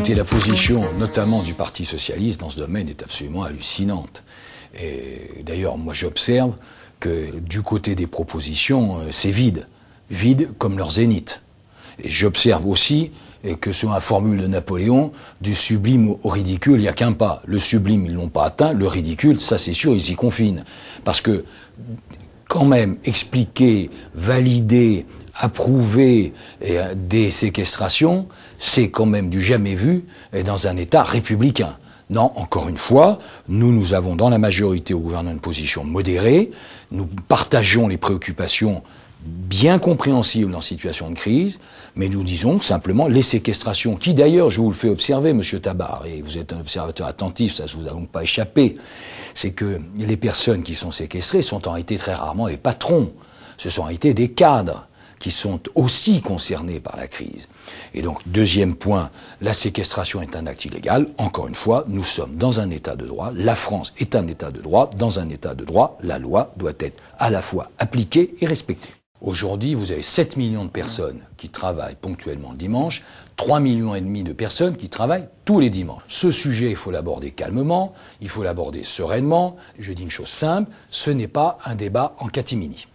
Écoutez, la position, notamment du Parti socialiste, dans ce domaine est absolument hallucinante. Et d'ailleurs, moi j'observe que du côté des propositions, c'est vide. Vide comme leur zénith. Et j'observe aussi que selon la formule de Napoléon, du sublime au ridicule, il n'y a qu'un pas. Le sublime, ils ne l'ont pas atteint. Le ridicule, ça c'est sûr, ils s'y confinent. Parce que, quand même, expliquer, valider, approuver des séquestrations, c'est quand même du jamais vu dans un État républicain. Non, encore une fois, nous avons dans la majorité au gouvernement une position modérée, nous partageons les préoccupations bien compréhensibles en situation de crise, mais nous disons simplement les séquestrations, qui d'ailleurs, je vous le fais observer, Monsieur Tabar, et vous êtes un observateur attentif, ça ne vous a donc pas échappé, c'est que les personnes qui sont séquestrées sont en réalité très rarement des patrons, ce sont en réalité des cadres qui sont aussi concernés par la crise. Et donc, deuxième point, la séquestration est un acte illégal. Encore une fois, nous sommes dans un État de droit. La France est un État de droit. Dans un État de droit, la loi doit être à la fois appliquée et respectée. Aujourd'hui, vous avez 7 millions de personnes qui travaillent ponctuellement le dimanche, 3,5 millions de personnes qui travaillent tous les dimanches. Ce sujet, il faut l'aborder calmement, il faut l'aborder sereinement. Je dis une chose simple, ce n'est pas un débat en catimini.